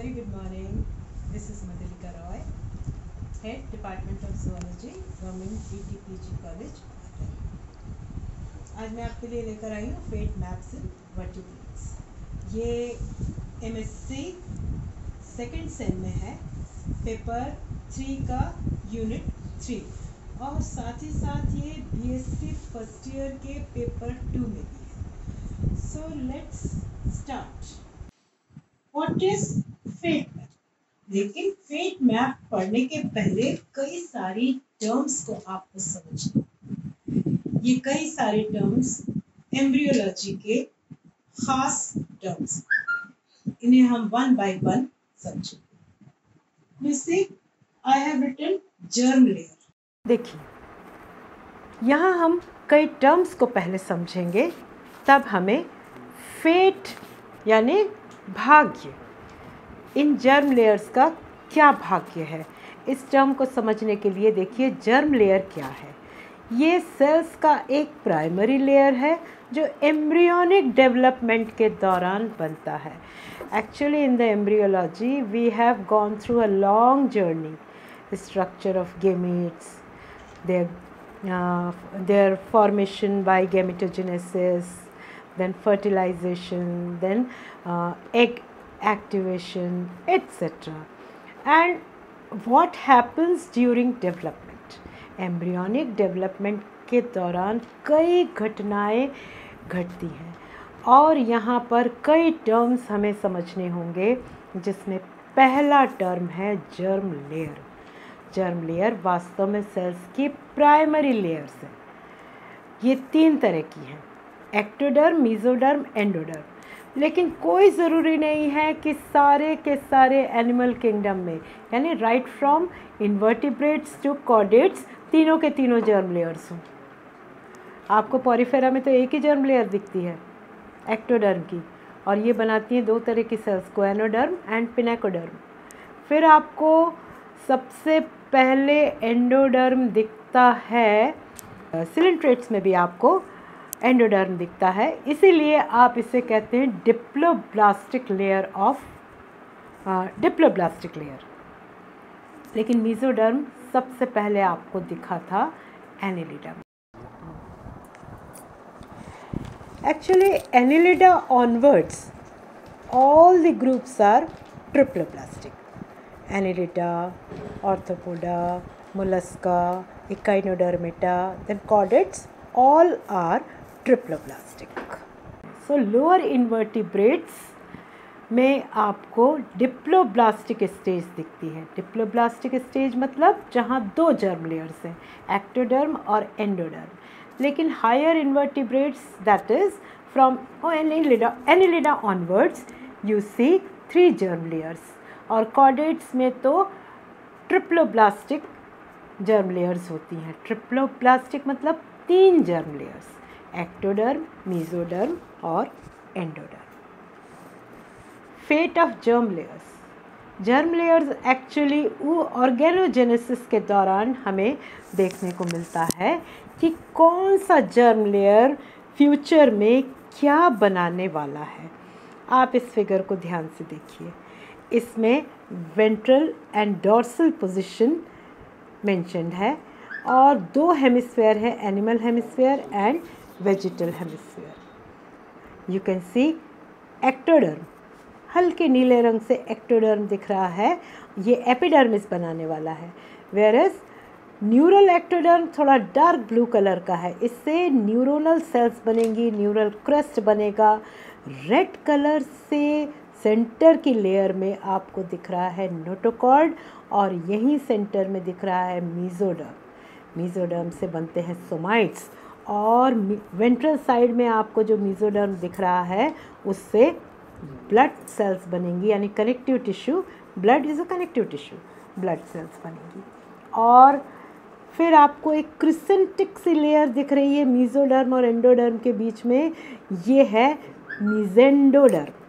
Very good morning. This is Madhulika Roy, Head Department of Zoology, Government BTPG College. आज मैं आपके लिए लेकर आई हूँ फेट मैप्स इन वर्टिब्रेट्स। ये MSc सेकेंड सेम में है, पेपर 3 का यूनिट 3 और साथ ही साथ ये BSc फर्स्ट ईयर के पेपर 2 में भी है। So let's start. What is fate map? लेकिन फेट मैप पढ़ने के पहले कई सारी टर्म्स को आपको समझना। ये कई सारे टर्म्स एम्ब्रियोलॉजी के खास टर्म्स, इन्हें हम वन बाय वन समझेंगे। You see, I have written germ layer. देखिए, यहाँ हम कई टर्म्स को पहले समझेंगे, तब हमें फेट यानी भाग्य, इन जर्म लेयर्स का क्या भाग्य है, इस टर्म को समझने के लिए देखिए जर्म लेयर क्या है। ये सेल्स का एक प्राइमरी लेयर है जो एम्ब्रियोनिक डेवलपमेंट के दौरान बनता है। Actually in the embryology we have gone through a long journey, structure of gametes, their formation by gametogenesis, then fertilization, then egg activation, etc. And what happens during development? Embryonic development के दौरान कई घटनाएं घटती हैं और यहाँ पर कई टर्म्स हमें समझने होंगे, जिसमें पहला टर्म है जर्म लेयर। जर्म लेयर वास्तव में सेल्स की प्राइमरी लेयर्स है। ये 3 तरह की हैं, एक्टोडर्म, मेसोडर्म, एंडोडर्म। लेकिन कोई ज़रूरी नहीं है कि सारे के सारे एनिमल किंगडम में, यानी right from invertebrates to chordates, तीनों के तीनों जर्म लेयर्स हों। आपको पॉरीफेरा में तो एक ही जर्म लेयर दिखती है, एक्टोडर्म की, और ये बनाती हैं 2 तरह की सेल्स, कोएनोडर्म एंड पिनेकोडर्म। फिर आपको सबसे पहले एंडोडर्म दिखता है, सिलेंट्रेट्स में भी आपको एंडोडर्म दिखता है, इसीलिए आप इसे कहते हैं diploblastic layer of diploblastic layer. लेकिन मेसोडर्म सबसे पहले आपको दिखा था Annelida. Actually Annelida onwards all the groups are triploblastic. Annelida, Arthropoda, Mollusca, Echinodermata, then chordates, all are triploblastic. So lower invertebrates में आपको डिप्लोब्लास्टिक स्टेज दिखती है। डिप्लोब्लास्टिक स्टेज मतलब जहाँ 2 जर्म लेयर्स हैं, एक्टोडर्म और एंडोडर्म। लेकिन higher invertebrates, that is from Annelida onwards, you see 3 germ layers, और कॉर्डेट्स में तो ट्रिप्लोब्लास्टिक जर्म लेयर्स होती हैं। ट्रिप्लोब्लास्टिक मतलब 3 जर्म लेयर्स, एक्टोडर्म, मेसोडर्म और endoderm. Fate of germ layers. Germ layers actually organogenesis के दौरान हमें देखने को मिलता है कि कौन सा जर्म लेयर फ्यूचर में क्या बनाने वाला है। आप इस फिगर को ध्यान से देखिए, इसमें ventral and dorsal position mentioned है और 2 हेमिस्फेयर है, animal hemisphere and vegetal hemisphere. You can see ectoderm, हल्के नीले रंग से एक्टोडर्म दिख रहा है, ये एपिडर्मिस बनाने वाला है। वेयरएज न्यूरल एक्टोडर्म थोड़ा डार्क ब्लू कलर का है, इससे न्यूरोनल सेल्स बनेंगी, न्यूरल क्रस्ट बनेगा। रेड कलर से सेंटर की लेयर में आपको दिख रहा है नोटोकॉर्ड और यहीं सेंटर में दिख रहा है मेसोडर्म। मेसोडर्म से बनते हैं सोमाइट्स, और वेंट्रल साइड में आपको जो मेसोडर्म दिख रहा है उससे ब्लड सेल्स बनेंगी, यानी connective tissue, blood is a connective tissue, blood cells बनेंगी। और फिर आपको एक क्रिसेंटिक सी लेयर दिख रही है मेसोडर्म और एंडोडर्म के बीच में, ये है मेसेंडोडर्म।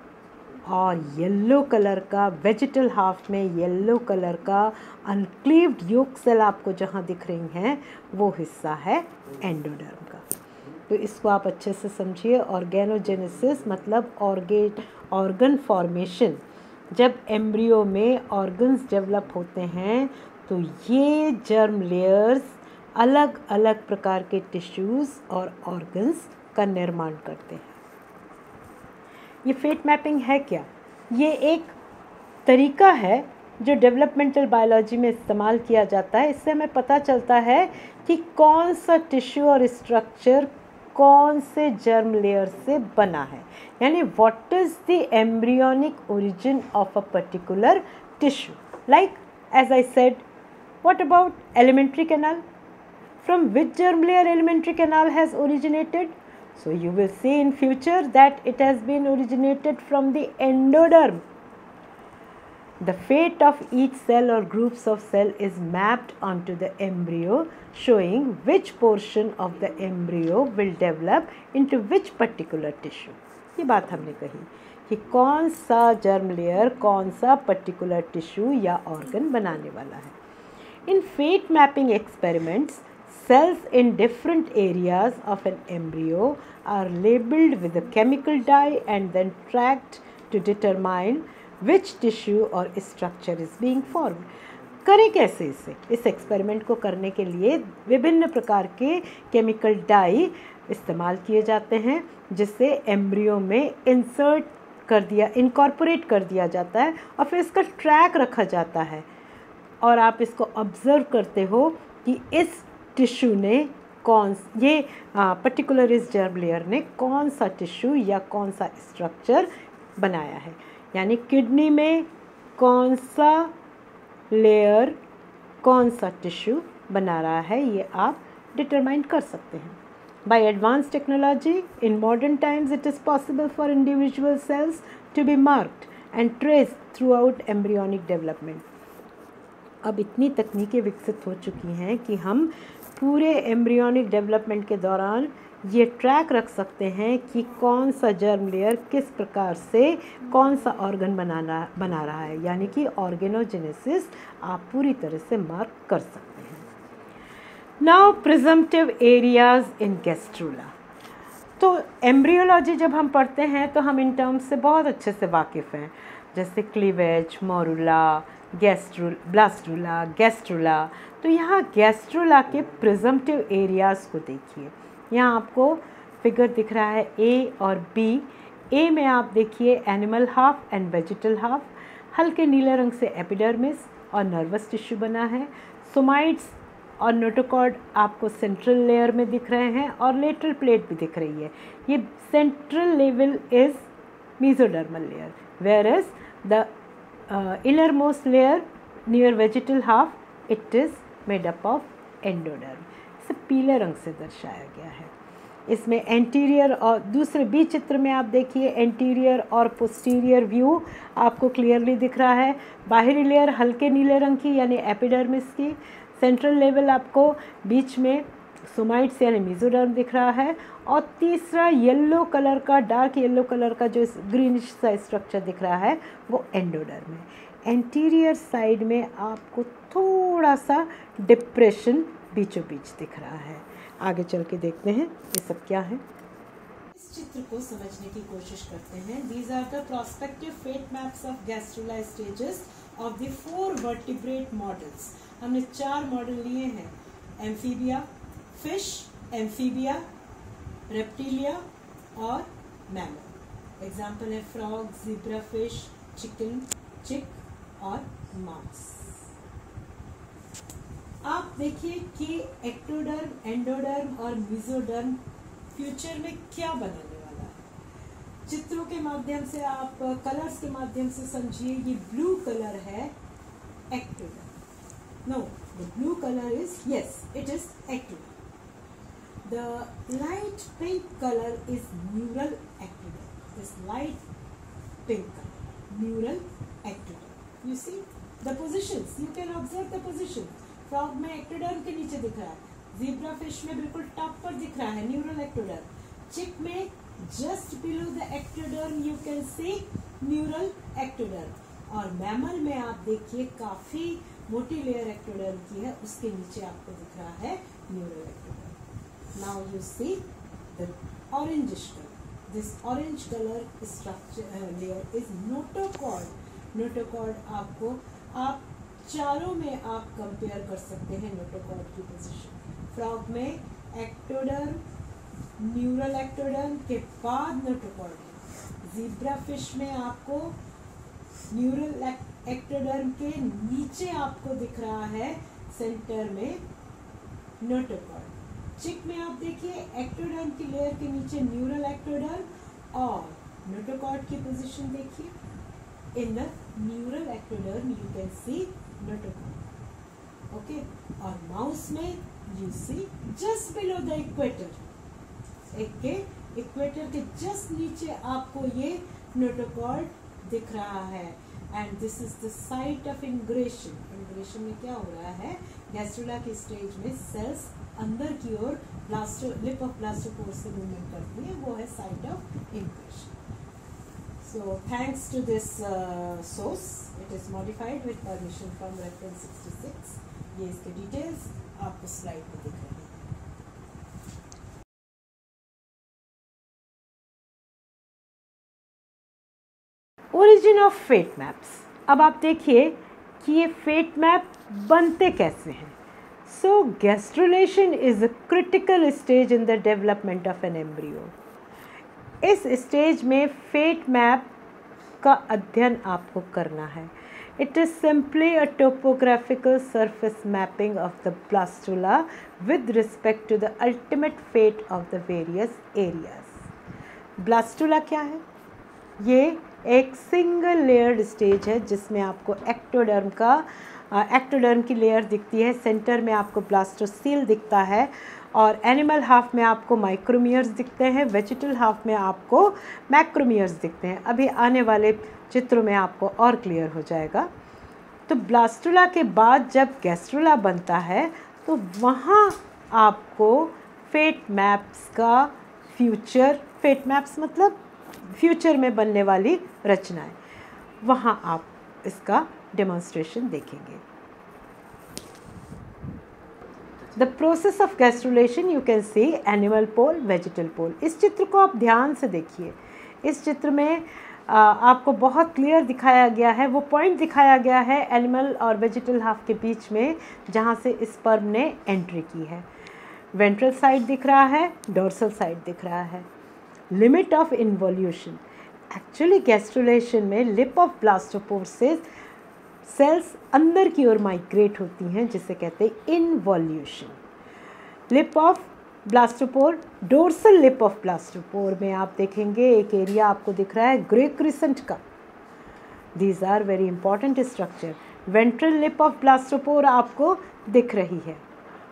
और येलो कलर का वेजिटल हाफ में येलो कलर का अनक्लीव्ड योक सेल आपको जहाँ दिख रही हैं, वो हिस्सा है एंडोडर्म का। तो इसको आप अच्छे से समझिए। ऑर्गेनोजेनेसिस मतलब ऑर्गन फॉर्मेशन, जब एम्ब्रियो में ऑर्गन्स डेवलप होते हैं तो ये जर्म लेयर्स अलग अलग प्रकार के टिश्यूज़ और ऑर्गन्स का निर्माण करते हैं। ये फेट मैपिंग है क्या? ये एक तरीका है जो डेवलपमेंटल बायोलॉजी में इस्तेमाल किया जाता है। इससे हमें पता चलता है कि कौन सा टिश्यू और स्ट्रक्चर कौन से जर्म लेयर से बना है, यानी what is the embryonic origin of a particular tissue. Like as I said, what about alimentary canal? From which germ layer alimentary canal has originated? So you will see in future that it has been originated from the endoderm. The fate of each cell or groups of cell is mapped onto the embryo, showing which portion of the embryo will develop into which particular tissue. ये बात हमने कही कि कौन सा germ layer कौन सा particular tissue या ऑर्गन बनाने वाला है। In fate mapping experiments, cells in different areas of an embryo are labeled with a chemical dye and then tracked to determine which tissue or structure is being formed. करें कैसे इसे? इस experiment को करने के लिए विभिन्न प्रकार के केमिकल डाई इस्तेमाल किए जाते हैं, जिससे एम्ब्रियो में इनकॉर्पोरेट कर दिया जाता है और फिर इसका ट्रैक रखा जाता है और आप इसको ऑब्ज़र्व करते हो कि इस टिश्यू ने पर्टिकुलर इस जर्म लेयर ने कौन सा टिश्यू या कौन सा स्ट्रक्चर बनाया है, यानी किडनी में कौन सा लेयर कौन सा टिश्यू बना रहा है, ये आप डिटरमाइन कर सकते हैं। By advanced technology, in modern times it is possible for individual cells to be marked and traced throughout embryonic development. अब इतनी तकनीकें विकसित हो चुकी हैं कि हम पूरे एम्ब्रियोनिक डेवलपमेंट के दौरान ये ट्रैक रख सकते हैं कि कौन सा जर्म लेयर किस प्रकार से कौन सा ऑर्गन बना रहा है, यानी कि ऑर्गेनोजेनेसिस आप पूरी तरह से मार्क कर सकते हैं। Now presumptive areas in gastrula. तो एम्ब्रियोलॉजी जब हम पढ़ते हैं तो हम इन टर्म्स से बहुत अच्छे से वाकिफ़ हैं, जैसे क्लीवेज, मोरुला, ब्लास्टुला, गैस्ट्रूला। तो यहाँ गैस्ट्रूला के प्रिजम्पटिव एरियाज़ को देखिए। यहाँ आपको फिगर दिख रहा है ए और बी। ए में आप देखिए animal half and vegetal half. हल्के नीले रंग से एपिडर्मिस और नर्वस टिश्यू बना है। सोमाइट्स और नोटोकॉर्ड आपको सेंट्रल लेयर में दिख रहे हैं और लेटरल प्लेट भी दिख रही है। ये central level is mesodermal layer, where is the innermost layer near vegetal half it is made up of endoderm। इसे पीले रंग से दर्शाया गया है। इसमें एंटीरियर और दूसरे बी चित्र में आप देखिए एंटीरियर और पोस्टीरियर व्यू आपको क्लियरली दिख रहा है। बाहरी लेयर हल्के नीले रंग की यानी एपिडर्मिस की, सेंट्रल लेवल आपको बीच में सोमाइट्स यानी मेसोडर्म दिख रहा है और तीसरा येलो कलर का, डार्क येलो कलर का जो ग्रीनिश सा स्ट्रक्चर दिख रहा है वो एंडोडर्म है। एंटीरियर साइड में आपको थोड़ा सा डिप्रेशन बीचों बीच दिख रहा है। आगे चल के देखते हैं ये सब क्या है। इस चित्र को समझने की कोशिश करते हैं। These are the prospective fate maps of gastrula stages of the 4 vertebrate models. हमने 4 मॉडल लिए हैं, एम्फीबिया, फिश, एम्फीबिया, रेप्टिलिया और मैमल। एग्जाम्पल है frog, zebra fish, chicken, chick और माउस। आप देखिए कि एक्टोडर्म, एंडोडर्म और मेसोडर्म फ्यूचर में क्या बनाने वाला है। चित्रों के माध्यम से आप कलर्स के माध्यम से समझिए। ये ब्लू कलर है ectoderm. No, the blue colour is, yes, it is ectoderm. The light pink color is neural ectoderm. This light pink color, neural ectoderm. You see the positions. You can observe the positions. Frog में ectoderm के नीचे दिख रहा है, zebra fish में बिल्कुल top पर दिख रहा है neural ectoderm, chick में just below the ectoderm you can see neural ectoderm, और मैमल में आप देखिए काफी मोटी लेयर ectoderm की है, उसके नीचे आपको दिख रहा है neural ectoderm. Now you see the orangish color. This orange color structure layer is notochord. Notochord आपको, आप चारों में आप कंपेयर कर सकते हैं नोटोकॉर्ड की पोजीशन। फ्रॉग में एक्टोडर्म, न्यूरल एक्टोडर्म के बाद नोटोकॉर्ड है। ज़ीब्रा फिश में आपको न्यूरल एक्टोडर्म के नीचे आपको दिख रहा है सेंटर में नोटोकॉर्ड। चिक में आप देखिए एक्टोडर्म की लेयर के नीचे न्यूरल एक्टोडर्म और नोटोकॉर्ड की पोजीशन देखिए। In the neural ectoderm you can see notochord, okay. और माउस में you see just below the equator, equator के जस्ट नीचे आपको ये नोटोकॉर्ड दिख रहा है। And this is the site of ingression. Ingression में क्या हो रहा है, गैस्ट्रुला की स्टेज में सेल्स अंदर की ओर लिप ऑफ ब्लास्टोपोर से मूवमेंट करती है, वो है site of ingression. So thanks to this source, it is modified with permission from reference 66. ये इसके डिटेल्स आपको स्लाइड में दिख रहे हैं। Origin of fate maps. अब आप देखिए कि ये फेट मैप बनते कैसे हैं। So gastrulation is a critical stage in the development of an embryo. इस स्टेज में फेट मैप का अध्ययन आपको करना है। It is simply a topographical surface mapping of the blastula with respect to the ultimate fate of the various areas. Blastula क्या है? ये एक सिंगल लेयर्ड स्टेज है जिसमें आपको एक्टोडर्म की लेयर दिखती है, सेंटर में आपको ब्लास्टोसील दिखता है और एनिमल हाफ में आपको माइक्रोमियर्स दिखते हैं, वेजिटल हाफ में आपको मैक्रोमियर्स दिखते हैं। अभी आने वाले चित्रों में आपको और क्लियर हो जाएगा। तो ब्लास्टुला के बाद जब गैस्ट्रुला बनता है तो वहाँ आपको फेट मैप्स का फेट मैप्स मतलब फ्यूचर में बनने वाली रचनाएं, वहाँ आप इसका डेमोन्स्ट्रेशन देखेंगे। The process of gastrulation you can see animal pole, vegetal pole. इस चित्र को आप ध्यान से देखिए। इस चित्र में आपको बहुत क्लियर दिखाया गया है, वो पॉइंट दिखाया गया है एनिमल और वेजिटल हाफ के बीच में जहाँ से स्पर्म ने एंट्री की है। वेंट्रल साइड दिख रहा है, डोर्सल साइड दिख रहा है। Limit of involution, actually gastrulation में लिप ऑफ ब्लास्टोपोर से सेल्स अंदर की ओर माइग्रेट होती हैं जिसे कहते हैं involution. Lip of blastopore, dorsal lip of blastopore में आप देखेंगे एक एरिया आपको दिख रहा है ग्रे क्रिसेंट का। These are very important structure. Ventral lip of blastopore आपको दिख रही है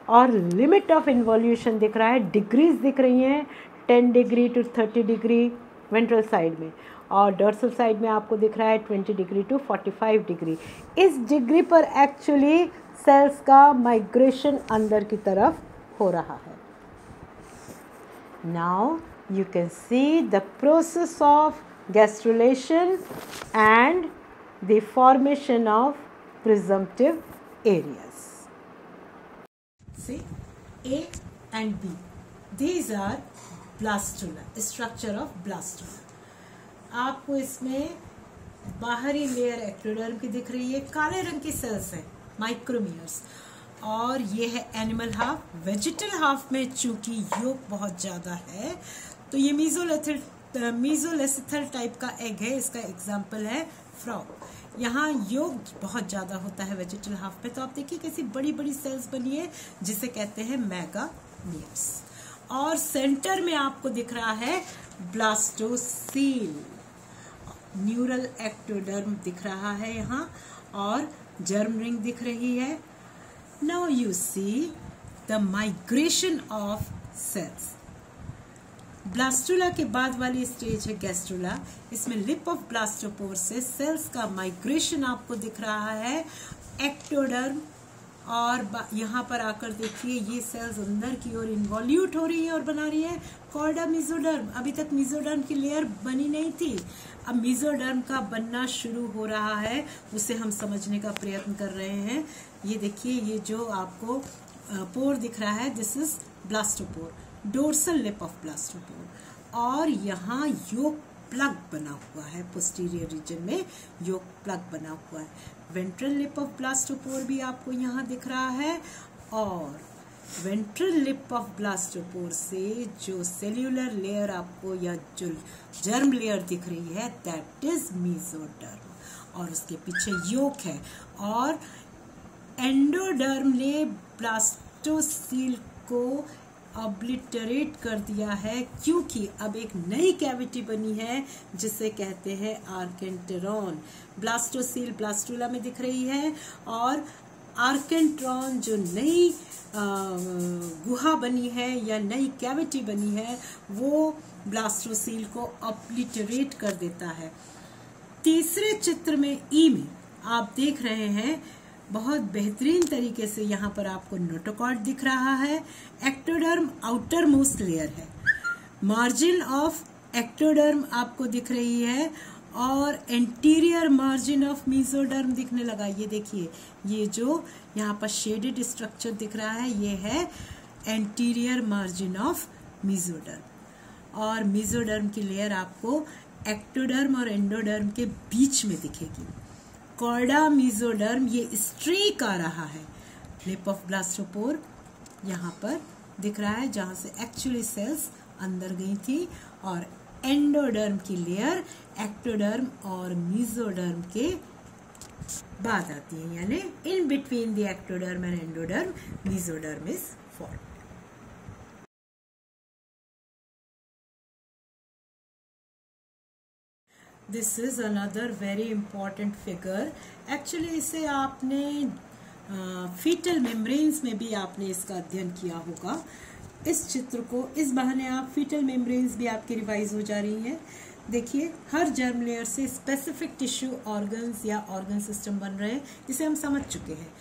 और लिमिट ऑफ इन्वॉल्यूशन दिख रहा है, डिग्रीज दिख रही हैं 10 degree to 30 degree ventral side में और डोर्सल साइड में आपको दिख रहा है 20 डिग्री टू 45 डिग्री। इस डिग्री पर एक्चुअली सेल्स का माइग्रेशन अंदर की तरफ हो रहा है। Now you can see the process of gastrulation and the formation of presumptive areas. See, A and B, these are blastula, structure of blastula। आपको इसमें बाहरी लेयर एक्टोडर्म की दिख रही है, काले रंग की सेल्स हैं माइक्रोमियर्स, और ये है एनिमल हाफ। वेजिटल हाफ में चूंकि योग बहुत ज़्यादा है तो ये मीजोलेसिथल टाइप का एग है, इसका एग्जाम्पल है फ्रॉग। यहाँ योग बहुत ज़्यादा होता है वेजिटल हाफ में, तो आप देखिए कैसी बड़ी बड़ी सेल्स बनी है जिसे कहते हैं मेगामियर्स। और सेंटर में आपको दिख रहा है ब्लास्टोसील, न्यूरल एक्टोडर्म दिख रहा है यहाँ और जर्म रिंग दिख रही है। Now you see the migration of cells. Blastula के बाद वाली स्टेज है गैस्ट्रुला। इसमें लिप ऑफ ब्लास्टोपोर से सेल्स का माइग्रेशन आपको दिख रहा है एक्टोडर्म, और यहाँ पर आकर देखिए ये सेल्स अंदर की ओर इन्वॉल्यूट हो रही है और बना रही है कॉर्डा मेसोडर्म। अभी तक मेसोडर्म की लेयर बनी नहीं थी, अब मेसोडर्म का बनना शुरू हो रहा है, उसे हम समझने का प्रयत्न कर रहे हैं। ये देखिए ये जो आपको पोर दिख रहा है, this is blastopore, dorsal lip of blastopore, और यहाँ योग प्लग बना हुआ है, पोस्टीरियर रीजन में योक प्लग बना हुआ है। वेंट्रल लिप ऑफ ब्लास्टोपोर भी आपको यहाँ दिख रहा है, और वेंट्रल लिप ऑफ ब्लास्टोपोर से जो सेल्यूलर लेयर आपको या जो जर्म लेयर दिख रही है दैट इज मेसोडर्म, और उसके पीछे योक है। और एंडोडर्म ने ब्लास्टोसील को ऑब्लिटरेट कर दिया है, क्योंकि अब एक नई कैविटी बनी है जिसे कहते हैं आर्केंटेरॉन। ब्लास्टोसील ब्लास्टुला में दिख रही है, और आर्केंट्रॉन जो नई गुहा बनी है या नई कैविटी बनी है वो ब्लास्टोसील को ऑब्लिटरेट कर देता है। तीसरे चित्र में ई में आप देख रहे हैं बहुत बेहतरीन तरीके से यहाँ पर आपको नोटोकॉर्ड दिख रहा है। एक्टोडर्म आउटर मोस्ट लेयर है, मार्जिन ऑफ एक्टोडर्म आपको दिख रही है, और एंटीरियर मार्जिन ऑफ मेसोडर्म दिखने लगा। ये देखिए, ये जो यहाँ पर शेडेड स्ट्रक्चर दिख रहा है ये है एंटीरियर मार्जिन ऑफ मेसोडर्म, और मेसोडर्म की लेयर आपको एक्टोडर्म और एंडोडर्म के बीच में दिखेगी। कॉर्डा मेसोडर्म ये स्ट्रीक आ रहा है, लिप ऑफ ब्लास्टोपोर यहाँ पर दिख रहा है जहाँ से एक्चुअली सेल्स अंदर गई थी, और एंडोडर्म की लेयर एक्टोडर्म और मेसोडर्म के बाद आती है, यानी in between the ectoderm and endoderm mesoderm is formed. This is another very important figure. Actually इसे आपने फीटल मेम्ब्रेन्स में भी आपने इसका अध्ययन किया होगा। इस चित्र को इस बहाने आप फीटल मेम्ब्रेन्स भी आपकी रिवाइज हो जा रही हैं। देखिए, हर जर्म लेयर से स्पेसिफिक टिश्यू ऑर्गन्स या ऑर्गन सिस्टम बन रहे हैं, जिसे हम समझ चुके हैं।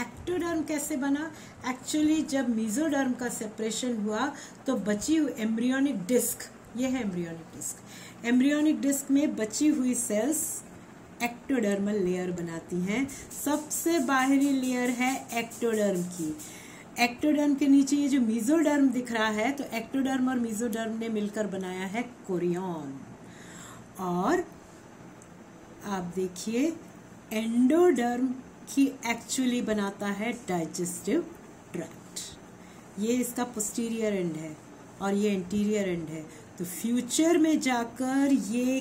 एक्टोडर्म कैसे बना? एक्चुअली जब मेसोडर्म का सेपरेशन हुआ तो बची हुई एम्ब्रियोनिक डिस्क, ये है एम्ब्रियोनिक डिस्क, एम्ब्रियोनिक डिस्क में बची हुई सेल्स एक्टोडर्मल लेयर बनाती हैं। सबसे बाहरी लेयर है एक्टोडर्म की। एक्टोडर्म के नीचे ये जो मेसोडर्म दिख रहा है, तो एक्टोडर्म और मेसोडर्म ने मिलकर बनाया है कोरियन। और आप देखिए, एंडोडर्म की एक्चुअली बनाता है डाइजेस्टिव ट्रैक्ट। ये इसका पोस्टीरियर एंड है और ये एंटीरियर एंड है। तो फ्यूचर में जाकर ये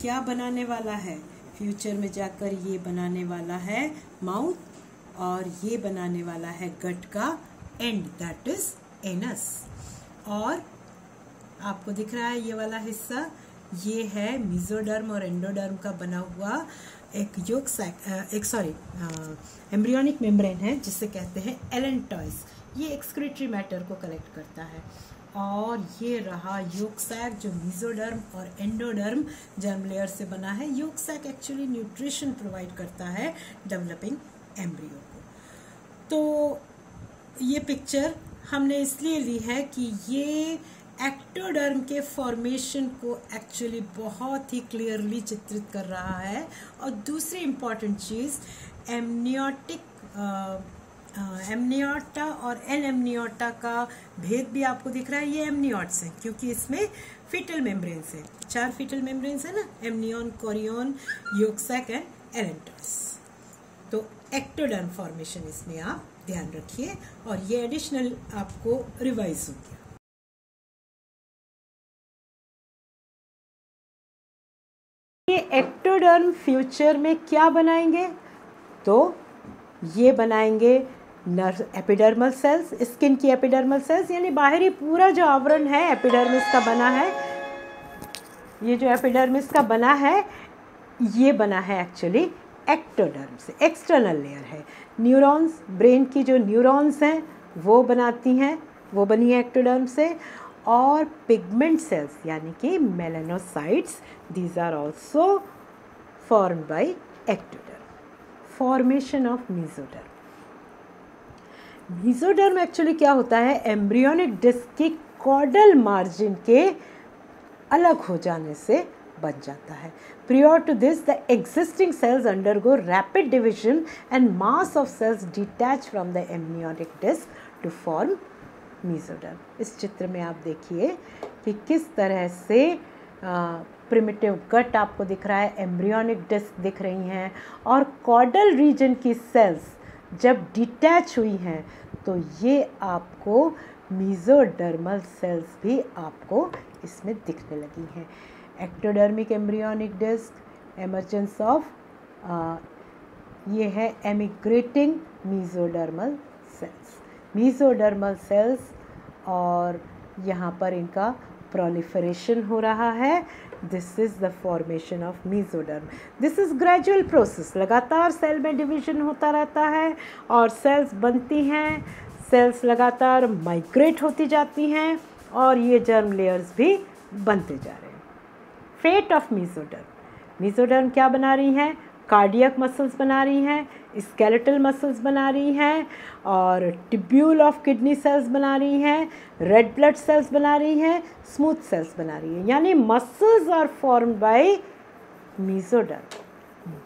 क्या बनाने वाला है? फ्यूचर में जाकर ये बनाने वाला है माउथ, और ये बनाने वाला है गट का एंड, दैट इज एनस। और आपको दिख रहा है ये वाला हिस्सा, ये है मेसोडर्म और एंडोडर्म का बना हुआ एक योक एम्ब्रियोनिक मेम्ब्रेन है जिसे कहते हैं एलेंटॉइस। ये एक्सक्रीटरी मैटर को कलेक्ट करता है। और ये रहा योक सैक जो मेसोडर्म और एंडोडर्म जर्म लेयर से बना है। Yolk sac actually nutrition provide करता है डेवलपिंग एम्ब्रियो को। तो ये पिक्चर हमने इसलिए ली है कि ये एक्टोडर्म के फॉर्मेशन को एक्चुअली बहुत ही क्लियरली चित्रित कर रहा है। और दूसरी इम्पॉर्टेंट चीज़, एमनियोटा और एनएमनियोटा का भेद भी आपको दिख रहा है। ये एमनियोट्स हैं क्योंकि इसमें फीटल मेम्ब्रेन्स हैं, 4 फीटल मेम्ब्रेन्स है ना, amnion, chorion, yolk sac and allantois. तो एक्टोडर्म फॉर्मेशन इसमें आप ध्यान रखिए, और ये एडिशनल आपको रिवाइज होगी। ये एक्टोडर्म फ्यूचर में क्या बनाएंगे? तो ये बनाएंगे एपिडर्मल सेल्स, स्किन की एपिडर्मल सेल्स, यानी बाहरी पूरा जो आवरण है एपिडर्मिस का बना है। ये जो एपिडर्मिस का बना है ये बना है एक्चुअली एक्टोडर्म से, एक्सटर्नल लेयर है। न्यूरॉन्स, ब्रेन की जो न्यूरॉन्स हैं वो बनाती हैं, वो बनी है एक्टोडर्म से। और पिगमेंट सेल्स यानी कि melanocytes, these are also formed by ectoderm. Formation of mesoderm. Mesoderm actually क्या होता है? एम्ब्रियोनिक डिस्क की कॉर्डल मार्जिन के अलग हो जाने से बन जाता है। Prior to this, the existing cells undergo rapid division and mass of cells detach from the amniotic disc to form mesoderm. इस चित्र में आप देखिए कि किस तरह से प्रिमिटिव गट आपको दिख रहा है, एम्ब्रियोनिक डिस्क दिख रही हैं, और कॉर्डल रीजन की सेल्स जब डिटैच हुई हैं तो ये आपको मीजोडर्मल सेल्स भी आपको इसमें दिखने लगी हैं। एक्टोडर्मिक एम्ब्रियोनिक डिस्क, एमर्जेंस ऑफ ये है एमिग्रेटिंग मीजोडर्मल सेल्स, मीजोडर्मल सेल्स, और यहाँ पर इनका प्रोलिफरेशन हो रहा है। This is the formation of mesoderm. This is gradual process, लगातार सेल में डिवीजन होता रहता है और सेल्स बनती हैं, सेल्स लगातार माइग्रेट होती जाती हैं और ये जर्म लेयर्स भी बनते जा रहे हैं। फेट ऑफ मीजोडर्म, मीजोडर्म क्या बना रही हैं? कार्डियक मसल्स बना रही हैं, स्केलेटल मसल्स बना रही हैं, और टिब्यूल ऑफ किडनी सेल्स बना रही हैं, रेड ब्लड सेल्स बना रही हैं, स्मूथ सेल्स बना रही हैं। यानी muscles are formed by mesoderm,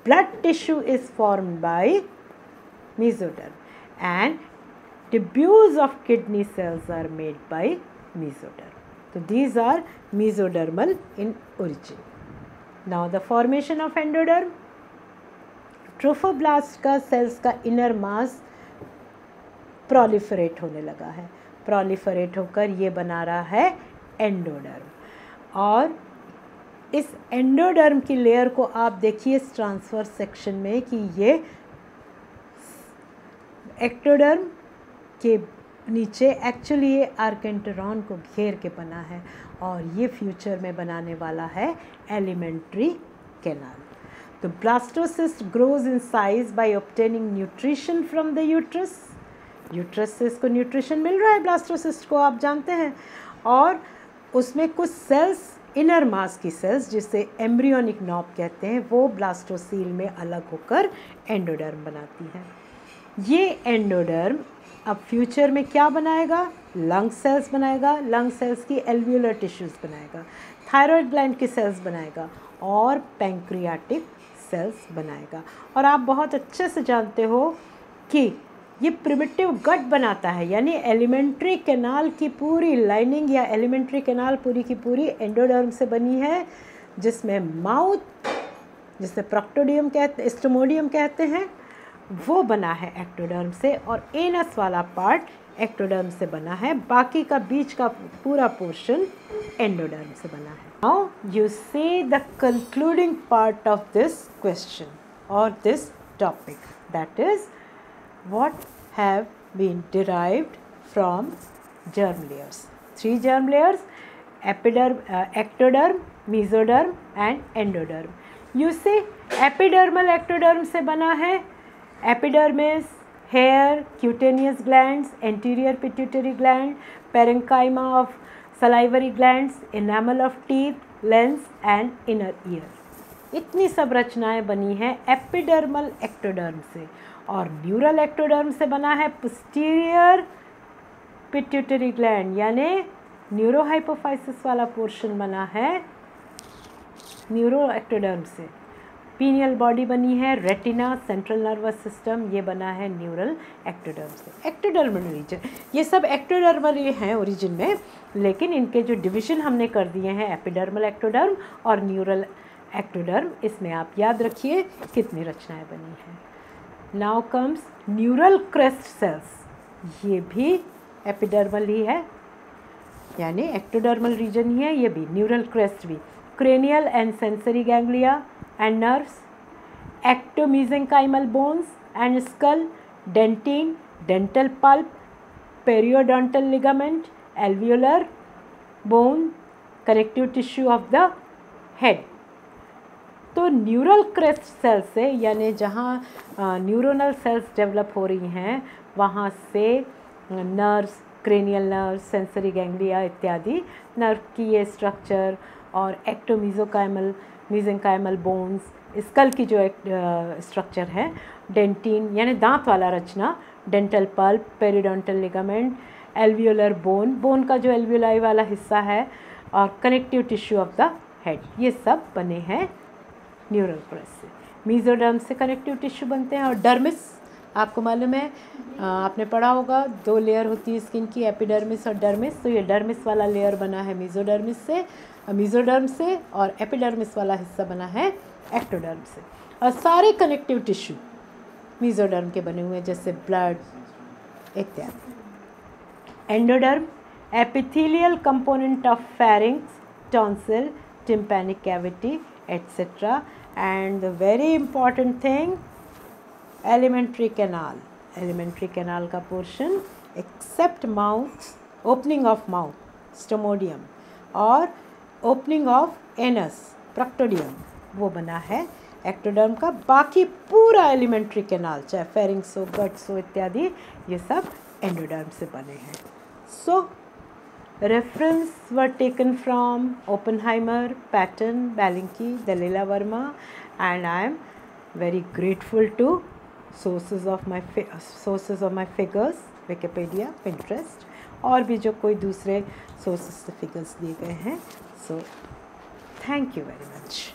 blood tissue is formed by mesoderm, and tubules of kidney cells are made by mesoderm. So these are mesodermal in origin. Now the formation of endoderm. Trophoblast का sales का inner mass proliferate होने लगा है, proliferate होकर ये बना रहा है एंडोडर्म, और इस एंडोडर्म की लेयर को आप देखिए इस ट्रांसवर्स सेक्शन में कि ये एक्टोडर्म के नीचे एक्चुअली ये आर्केंटेरॉन को घेर के बना है, और ये फ्यूचर में बनाने वाला है एलिमेंट्री कैनाल। तो blastocyst grows in size by obtaining nutrition from the uterus, uterus से इसको न्यूट्रिशन मिल रहा है ब्लास्टोसिस्ट को, आप जानते हैं, और उसमें कुछ सेल्स, इनर मास की सेल्स जिसे एम्ब्रियोनिक नॉब कहते हैं, वो ब्लास्टोसील में अलग होकर एंडोडर्म बनाती हैं। ये एंडोडर्म अब फ्यूचर में क्या बनाएगा? लंग सेल्स बनाएगा, लंग सेल्स की एल्वियोलर टिश्यूज़ बनाएगा, थायराइड ग्लैंड की सेल्स बनाएगा, और पैंक्रियाटिक सेल्स बनाएगा। और आप बहुत अच्छे से जानते हो कि ये प्रिमिटिव गट बनाता है, यानी एलिमेंट्री कैनाल की पूरी लाइनिंग या एलिमेंट्री कैनाल पूरी की पूरी एंडोडर्म से बनी है, जिसमें माउथ, जिसे प्रोक्टोडियम कहते, स्टोमोडियम कहते हैं, वो बना है एक्टोडर्म से, और एनस वाला पार्ट एक्टोडर्म से बना है, बाकी का बीच का पूरा पोर्शन एंडोडर्म से बना है। Now you see the concluding part of this question और this topic, that is what have been derived from germ layers. 3 germ layers: ectoderm, mesoderm and endoderm. You say epidermal ectoderm से बना है. Epidermis, hair, cutaneous glands, anterior pituitary gland, parenchyma of salivary glands, enamel of teeth, lens and inner ear. इतनी सब रचनाएं बनी हैं epidermal ectoderm से. और न्यूरल एक्टोडर्म से बना है पोस्टीरियर पिट्यूटरी ग्लैंड, यानी न्यूरोहाइपोफाइसिस वाला पोर्शन बना है न्यूरो एक्टोडर्म से. पीनियल बॉडी बनी है, रेटिना, सेंट्रल नर्वस सिस्टम, ये बना है न्यूरल एक्टोडर्म से. एक्टोडर्मल रीजन, ये सब एक्टोडर्मल ही हैं ओरिजिन में, लेकिन इनके जो डिवीजन हमने कर दिए हैं एपिडर्मल एक्टोडर्म और न्यूरल एक्टोडर्म, इसमें आप याद रखिए कितनी रचनाएं बनी हैं. Now comes neural crest cells. ये भी एपिडर्मल ही है, यानी एक्टोडर्मल रीजन ही है ये भी. न्यूरल क्रेस्ट भी. Cranial and sensory ganglia and nerves, ectomesenchymal bones and skull, dentin, dental pulp, periodontal ligament, alveolar bone, connective tissue of the head. तो neural crest cell से, यानी जहाँ न्यूरोनल सेल्स डेवलप हो रही हैं, वहाँ से nerves, cranial nerves, sensory ganglia इत्यादि नर्व की ये स्ट्रक्चर, और एक्टोमीसोकाइमल, मीसेंकाइमल बोन्स, स्कल की जो स्ट्रक्चर है, डेंटिन यानी दांत वाला रचना, dental pulp, periodontal ligament, alveolar bone, bone का जो एल्वियोलाई वाला हिस्सा है, और connective tissue of the head, ये सब बने हैं न्यूरल क्रेस्ट से. मीजोडर्म से कनेक्टिव टिश्यू बनते हैं. और डर्मिस आपको मालूम है, आपने पढ़ा होगा 2 लेयर होती है स्किन की, एपिडर्मिस और डर्मिस। तो ये डर्मिस वाला लेयर बना है मेसोडर्म से और एपिडर्मिस वाला हिस्सा बना है एक्टोडर्म से। और सारे कनेक्टिव टिश्यू मेसोडर्म के बने हुए हैं, जैसे ब्लड इत्यादि। Endoderm epithelial component of pharynx, tonsil, tympanic cavity, etc. And the very important thing, alimentary canal का portion except mouth, opening of mouth, stomodium, और opening of anus, proctodium, वो बना है एक्टोडर्म का। बाकी पूरा एलिमेंट्री कैनाल, चाहे फेरिंग्स हो, गट्स हो इत्यादि, ये सब एंडोडर्म से बने हैं। सो reference were taken from Oppenheimer, Patton, Balinki, Dalila Verma, and I am very grateful to sources of my figures, Wikipedia, Pinterest, और भी जो कोई दूसरे sources से figures दिए गए हैं। So thank you very much.